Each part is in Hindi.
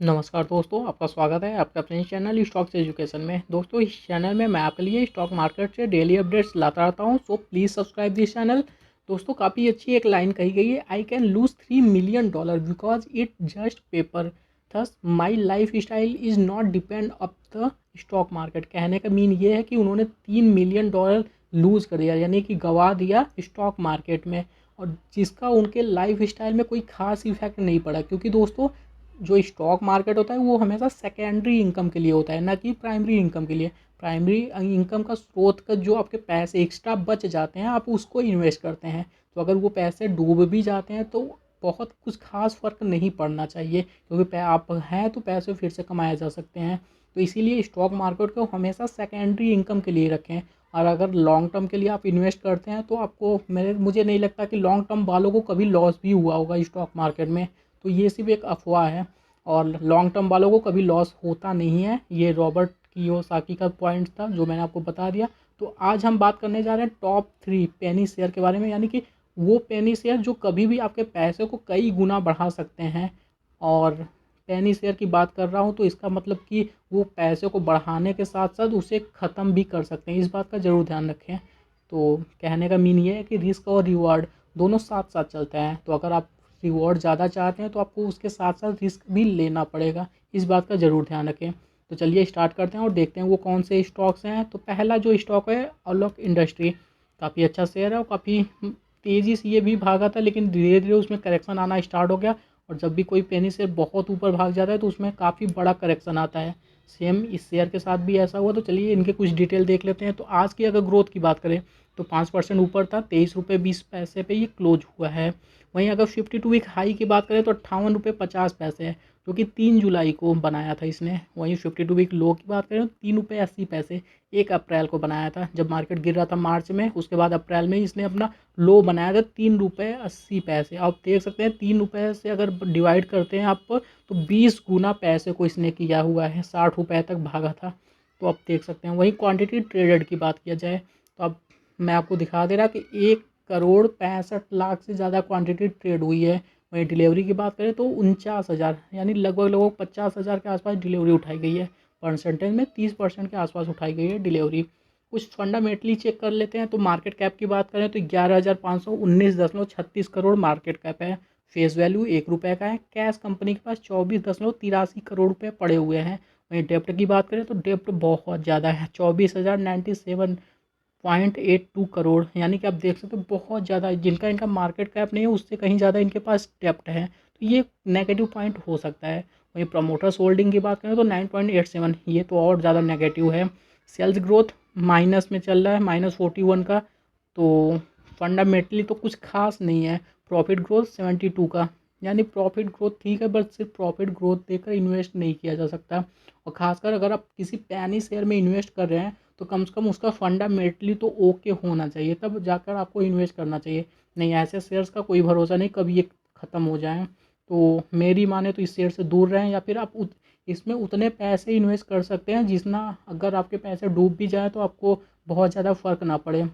नमस्कार दोस्तों, आपका स्वागत है आपके अपने चैनल स्टॉक्स एजुकेशन में। दोस्तों, इस चैनल में मैं आपके लिए स्टॉक मार्केट से डेली अपडेट्स लाता रहता हूं, so please subscribe this channel. दोस्तों, काफ़ी अच्छी एक लाइन कही गई है, I can lose $3 million because it just paper, thus my life style is not depend up the stock market. कहने का मीन ये है कि उन्होंने $3 million लूज़ कर दिया, यानी कि गंवा दिया स्टॉक मार्केट में, और जिसका उनके लाइफ स्टाइल में कोई खास इफेक्ट नहीं पड़ा। क्योंकि दोस्तों, जो स्टॉक मार्केट होता है वो हमेशा सेकेंडरी इनकम के लिए होता है, ना कि प्राइमरी इनकम के लिए। प्राइमरी इनकम का स्रोत का जो आपके पैसे एक्स्ट्रा बच जाते हैं, आप उसको इन्वेस्ट करते हैं। तो अगर वो पैसे डूब भी जाते हैं तो बहुत कुछ खास फ़र्क नहीं पड़ना चाहिए, क्योंकि आप हैं तो पैसे फिर से कमाए जा सकते हैं। तो इसीलिए स्टॉक मार्केट को हमेशा सेकेंडरी इनकम के लिए रखें। और अगर लॉन्ग टर्म के लिए आप इन्वेस्ट करते हैं तो आपको मुझे नहीं लगता कि लॉन्ग टर्म वालों को कभी लॉस भी हुआ होगा स्टॉक मार्केट में। तो ये सिर्फ एक अफवाह है, और लॉन्ग टर्म वालों को कभी लॉस होता नहीं है। ये रॉबर्ट कियोसाकी का पॉइंट था जो मैंने आपको बता दिया। तो आज हम बात करने जा रहे हैं टॉप 3 पेनी शेयर के बारे में, यानी कि वो पेनी शेयर जो कभी भी आपके पैसे को कई गुना बढ़ा सकते हैं। और पेनी शेयर की बात कर रहा हूँ तो इसका मतलब कि वो पैसे को बढ़ाने के साथ साथ उसे ख़त्म भी कर सकते हैं, इस बात का ज़रूर ध्यान रखें। तो कहने का मीन ये है कि रिस्क और रिवार्ड दोनों साथ साथ चलते हैं। तो अगर आप रिवॉर्ड ज़्यादा चाहते हैं तो आपको उसके साथ साथ रिस्क भी लेना पड़ेगा, इस बात का ज़रूर ध्यान रखें। तो चलिए स्टार्ट करते हैं और देखते हैं वो कौन से स्टॉक्स हैं। तो पहला जो स्टॉक है अलोक इंडस्ट्री, काफ़ी अच्छा शेयर है और काफ़ी तेज़ी से ये भी भागा था, लेकिन धीरे धीरे उसमें करेक्शन आना स्टार्ट हो गया। और जब भी कोई पेनी शेयर बहुत ऊपर भाग जाता है तो उसमें काफ़ी बड़ा करेक्शन आता है। सेम इस शेयर के साथ भी ऐसा हुआ। तो चलिए इनके कुछ डिटेल देख लेते हैं। तो आज की अगर ग्रोथ की बात करें तो 5% ऊपर था, ₹23.20 पे ये क्लोज हुआ है। वहीं अगर 52 वीक हाई की बात करें तो ₹58.50 है, जो कि 3 जुलाई को बनाया था इसने। वहीं 52 वीक लो की बात करें तो ₹3.80 1 अप्रैल को बनाया था, जब मार्केट गिर रहा था मार्च में। उसके बाद अप्रैल में इसने अपना लो बनाया था ₹3.80। आप देख सकते हैं ₹3 से अगर डिवाइड करते हैं आप तो 20 गुना पैसे को इसने किया हुआ है, ₹60 तक भागा था। तो आप देख सकते हैं। वहीं क्वांटिटी ट्रेडेड की बात किया जाए तो अब मैं आपको दिखा दे रहा कि 1,65,00,000 से ज़्यादा क्वांटिटी ट्रेड हुई है। वहीं डिलीवरी की बात करें तो 49,000, यानी लगभग लगभग 50,000 के आसपास डिलीवरी उठाई गई है। परसेंटेज में 30% के आसपास उठाई गई है डिलीवरी। कुछ फंडामेंटली चेक कर लेते हैं। तो मार्केट कैप की बात करें तो 11,519.36 करोड़ मार्केट कैप है। फेस वैल्यू ₹1 का है। कैश कंपनी के पास 24.83 करोड़ रुपये पड़े हुए हैं। वहीं डेप्ट की बात करें तो डेप्ट बहुत ज़्यादा है, 24,097.82 करोड़, यानी कि आप देख सकते हो बहुत ज़्यादा है। जिनका इनका मार्केट कैप नहीं है उससे कहीं ज़्यादा इनके पास डेप्ट है, तो ये नेगेटिव पॉइंट हो सकता है। वहीं प्रमोटर्स होल्डिंग की बात करें तो 9.87, ये तो और ज़्यादा नेगेटिव है। सेल्स ग्रोथ माइनस में चल रहा है, -41 का। तो फंडामेंटली तो कुछ खास नहीं है। प्रॉफिट ग्रोथ 72 का, यानी प्रॉफिट ग्रोथ ठीक है, बट सिर्फ प्रॉफिट ग्रोथ देकर इन्वेस्ट नहीं किया जा सकता। और ख़ासकर अगर आप किसी पैनी शेयर में इन्वेस्ट कर रहे हैं तो कम से कम उसका फंडामेंटली तो ओके होना चाहिए, तब जाकर आपको इन्वेस्ट करना चाहिए। नहीं, ऐसे शेयर्स का कोई भरोसा नहीं कभी ये ख़त्म हो जाए। तो मेरी माने तो इस शेयर से दूर रहें, या फिर आप इसमें उतने पैसे इन्वेस्ट कर सकते हैं जितना, अगर आपके पैसे डूब भी जाए तो आपको बहुत ज़्यादा फ़र्क ना पड़े।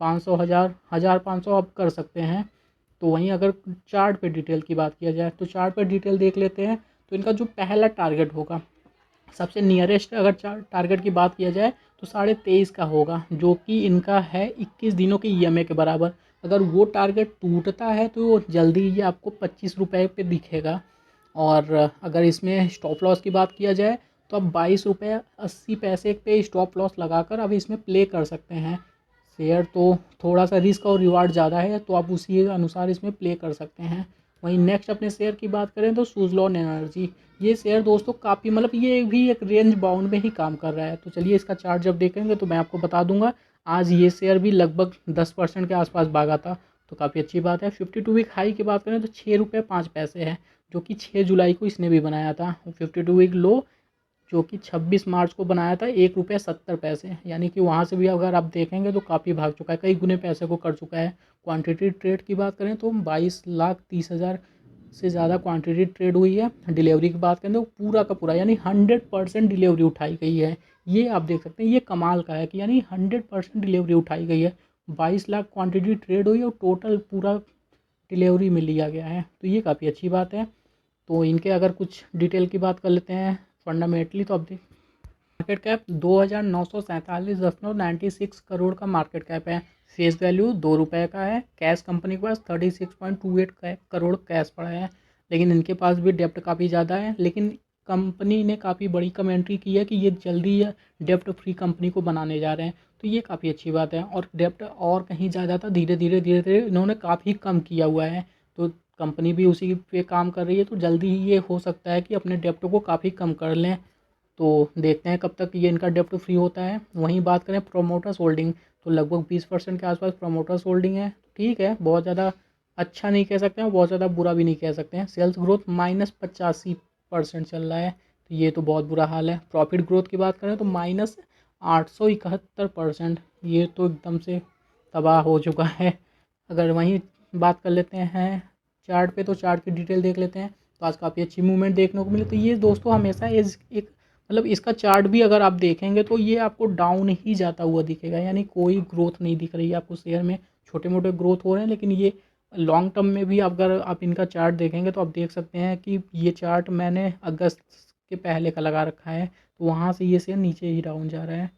500, 1,000, 1,500 आप कर सकते हैं। तो वहीं अगर चार्ट पे डिटेल की बात किया जाए तो चार्ट पे डिटेल देख लेते हैं। तो इनका जो पहला टारगेट होगा, सबसे नियरेस्ट अगर टारगेट की बात किया जाए तो 23.5 का होगा, जो कि इनका है 21 दिनों के ईएमए के बराबर। अगर वो टारगेट टूटता है तो जल्दी ये आपको ₹25 पे दिखेगा। और अगर इसमें स्टॉप लॉस की बात किया जाए तो अब ₹22.80 पे स्टॉप लॉस लगाकर अब इसमें प्ले कर सकते हैं। शेयर तो थोड़ा सा रिस्क और रिवार्ड ज़्यादा है, तो आप उसी अनुसार इसमें प्ले कर सकते हैं। वहीं नेक्स्ट अपने शेयर की बात करें तो सुज़लॉन एनर्जी, ये शेयर दोस्तों काफ़ी, मतलब ये भी एक रेंज बाउंड में ही काम कर रहा है। तो चलिए इसका चार्ट जब देखेंगे तो मैं आपको बता दूंगा। आज ये शेयर भी लगभग 10% के आसपास भागा था, तो काफ़ी अच्छी बात है। 52 वीक हाई की बात करें तो ₹6.05 है, जो कि 6 जुलाई को इसने भी बनाया था। 52 वीक लो जो कि 26 मार्च को बनाया था ₹1.70, यानी कि वहाँ से भी अगर आप देखेंगे तो काफ़ी भाग चुका है, कई गुने पैसे को कर चुका है। क्वांटिटी ट्रेड की बात करें तो 22,30,000 से ज़्यादा क्वांटिटी ट्रेड हुई है। डिलीवरी की बात करें तो पूरा का पूरा, यानी 100% डिलीवरी उठाई गई है। ये आप देख सकते हैं, ये कमाल का है कि यानी 100% डिलीवरी उठाई गई है। 22 लाख क्वांटिटी ट्रेड हुई और टोटल पूरा डिलीवरी में लिया गया है, तो ये काफ़ी अच्छी बात है। तो इनके अगर कुछ डिटेल की बात कर लेते हैं फंडामेंटली, तो अब मार्केट कैप 2,947.96 करोड़ का मार्केट कैप है। फेस वैल्यू ₹2 का है। कैश कंपनी के पास 36.28 करोड़ कैश पड़ा है। लेकिन इनके पास भी डेप्ट काफ़ी ज़्यादा है, लेकिन कंपनी ने काफ़ी बड़ी कमेंट्री की है कि ये जल्दी डेप्ट फ्री कंपनी को बनाने जा रहे हैं, तो ये काफ़ी अच्छी बात है। और डेप्ट और कहीं ज़्यादा था, धीरे धीरे इन्होंने काफ़ी कम किया हुआ है, तो कंपनी भी उसी पे काम कर रही है, तो जल्दी ही ये हो सकता है कि अपने डेप्ट को काफ़ी कम कर लें। तो देखते हैं कब तक ये इनका डेप्ट फ्री होता है। वहीं बात करें प्रोमोटर्स होल्डिंग, तो लगभग 20% के आसपास प्रोमोटर्स होल्डिंग है। ठीक है, बहुत ज़्यादा अच्छा नहीं कह सकते हैं, बहुत ज़्यादा बुरा भी नहीं कह सकते हैं। सेल्स ग्रोथ -85% चल रहा है, तो ये तो बहुत बुरा हाल है। प्रॉफिट ग्रोथ की बात करें तो -871%, ये तो एकदम से तबाह हो चुका है। अगर वहीं बात कर लेते हैं चार्ट पे, तो चार्ट की डिटेल देख लेते हैं, तो आज काफ़ी अच्छी मूवमेंट देखने को मिली। तो ये दोस्तों हमेशा एक मतलब इसका चार्ट भी अगर आप देखेंगे तो ये आपको डाउन ही जाता हुआ दिखेगा, यानी कोई ग्रोथ नहीं दिख रही है आपको शेयर में। छोटे मोटे ग्रोथ हो रहे हैं, लेकिन ये लॉन्ग टर्म में भी अगर आप इनका चार्ट देखेंगे तो आप देख सकते हैं कि ये चार्ट मैंने अगस्त के पहले का लगा रखा है, तो वहाँ से ये शेयर नीचे ही डाउन जा रहा है।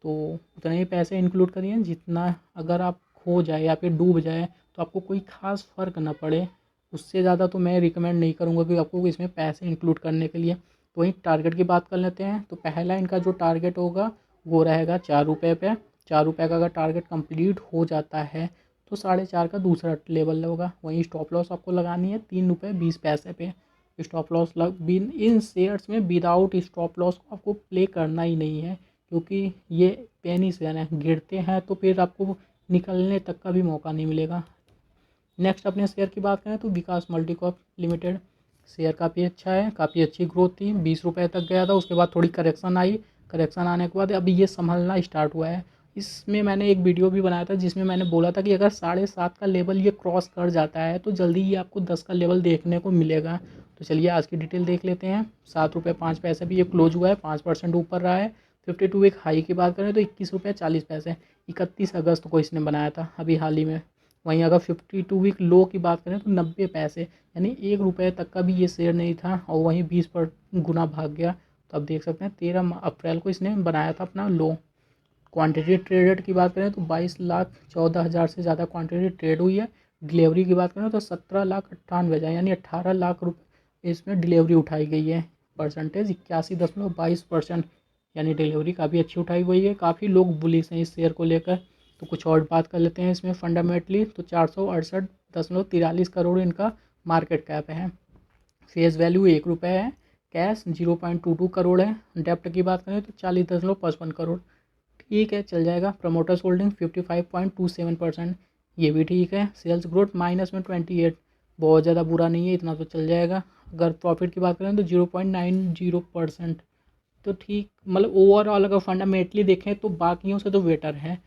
तो उतने ही पैसे इंक्लूड करिए जितना, अगर आप खो जाए या फिर डूब जाए तो आपको कोई ख़ास फ़र्क ना पड़े। उससे ज़्यादा तो मैं रिकमेंड नहीं करूँगा कि आपको इसमें पैसे इंक्लूड करने के लिए। तो वहीं टारगेट की बात कर लेते हैं, तो पहला इनका जो टारगेट होगा वो रहेगा ₹4 पे। ₹4 का अगर टारगेट कंप्लीट हो जाता है तो 4.5 का दूसरा लेवल होगा। वहीं स्टॉप लॉस आपको लगानी है ₹3.20 पे। स्टॉप लॉस लग इन शेयर्स में विदाउट स्टॉप लॉस को आपको प्ले करना ही नहीं है, क्योंकि ये पेनी शेयर है, गिरते हैं तो फिर आपको निकलने तक का भी मौका नहीं मिलेगा। नेक्स्ट अपने शेयर की बात करें तो विकास मल्टीकॉप लिमिटेड शेयर काफ़ी अच्छा है, काफ़ी अच्छी ग्रोथ थी, ₹20 तक गया था, उसके बाद थोड़ी करेक्शन आई। करेक्शन आने के बाद अभी ये संभलना स्टार्ट हुआ है। इसमें मैंने एक वीडियो भी बनाया था जिसमें मैंने बोला था कि अगर 7.5 का लेवल ये क्रॉस कर जाता है तो जल्दी ही आपको 10 का लेवल देखने को मिलेगा। तो चलिए आज की डिटेल देख लेते हैं। ₹7.05 भी ये क्लोज हुआ है, 5% ऊपर रहा है। 52 वीक हाई की बात करें तो ₹21.40, 31 अगस्त को इसने बनाया था, अभी हाल ही में। वहीं अगर 52 वीक लो की बात करें तो 90 पैसे, यानी ₹1 तक का भी ये शेयर नहीं था, और वहीं 20 पर गुना भाग गया। तो आप देख सकते हैं 13 अप्रैल को इसने बनाया था अपना लो। क्वांटिटी ट्रेडेड की बात करें तो 22,14,000 से ज़्यादा क्वांटिटी ट्रेड हुई है। डिलीवरी की बात करें तो 17,98,000, यानी 18 लाख रुपये इसमें डिलीवरी उठाई गई है। परसेंटेज 81.22%, यानी डिलीवरी काफ़ी अच्छी उठाई गई है। काफ़ी लोग बुलिश हैं इस शेयर को लेकर। तो कुछ और बात कर लेते हैं इसमें फंडामेंटली, तो 468.43 करोड़ इनका मार्केट कैप है। फेस वैल्यू ₹1 है। कैश 0.22 करोड़ है। डेप्ट की बात करें तो 40.55 करोड़। ठीक है, चल जाएगा। प्रमोटर्स होल्डिंग 55.27%, ये भी ठीक है। सेल्स ग्रोथ माइनस में 28, बहुत ज़्यादा बुरा नहीं है, इतना तो चल जाएगा। अगर प्रॉफिट की बात करें तो 0.90%, तो ठीक, मतलब ओवरऑल अगर फंडामेंटली देखें तो बाकियों से तो बेटर है।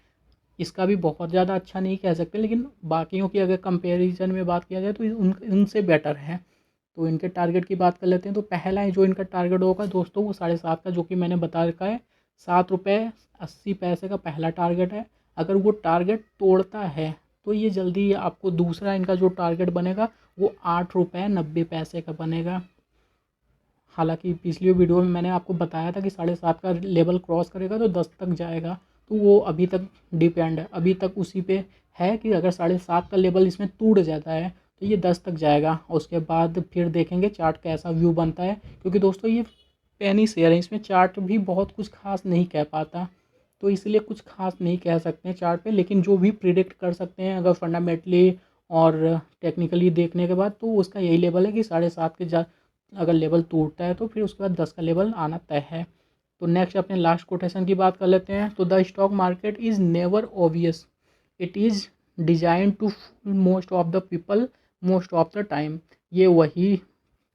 इसका भी बहुत ज़्यादा अच्छा नहीं कह सकते, लेकिन बाकियों की अगर कंपैरिजन में बात किया जाए तो उनसे बेटर है। तो इनके टारगेट की बात कर लेते हैं, तो पहला जो इनका टारगेट होगा दोस्तों वो 7.5 का, जो कि मैंने बता रखा है। ₹7.80 का पहला टारगेट है। अगर वो टारगेट तोड़ता है तो ये जल्दी आपको दूसरा इनका जो टारगेट बनेगा वो ₹8.90 का बनेगा। हालांकि पिछली वीडियो में मैंने आपको बताया था कि 7.5 का लेवल क्रॉस करेगा तो 10 तक जाएगा, तो वो अभी तक डिपेंड है, अभी तक उसी पे है कि अगर 7.5 का लेवल इसमें टूट जाता है तो ये 10 तक जाएगा। और उसके बाद फिर देखेंगे चार्ट कैसा व्यू बनता है, क्योंकि दोस्तों ये पेनी शेयर है, इसमें चार्ट भी बहुत कुछ खास नहीं कह पाता, तो इसलिए कुछ खास नहीं कह सकते हैं चार्ट पे। लेकिन जो भी प्रिडिक्ट कर सकते हैं अगर फंडामेंटली और टेक्निकली देखने के बाद, तो उसका यही लेवल है कि 7.5 के अगर लेवल टूटता है तो फिर उसके बाद 10 का लेवल आना तय है। तो नेक्स्ट अपने लास्ट कोटेशन की बात कर लेते हैं, तो the stock market is never obvious, it is design to most of the people most of the time. ये वही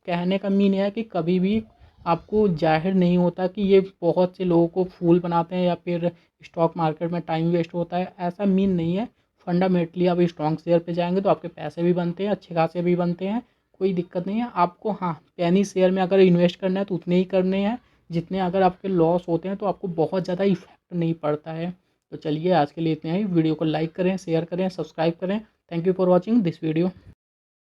कहने का मीन है कि कभी भी आपको जाहिर नहीं होता कि ये बहुत से लोगों को फूल बनाते हैं या फिर स्टॉक मार्केट में टाइम वेस्ट होता है, ऐसा मीन नहीं है। फंडामेंटली आप स्ट्रॉन्ग शेयर पे जाएंगे तो आपके पैसे भी बनते हैं, अच्छे खासे भी बनते हैं, कोई दिक्कत नहीं है आपको। हाँ, पेनी शेयर में अगर इन्वेस्ट करना है तो उतने ही करने हैं जितने, अगर आपके लॉस होते हैं तो आपको बहुत ज़्यादा इफेक्ट नहीं पड़ता है। तो चलिए आज के लिए इतने ही। वीडियो को लाइक करें, शेयर करें, सब्सक्राइब करें। Thank you for watching this video.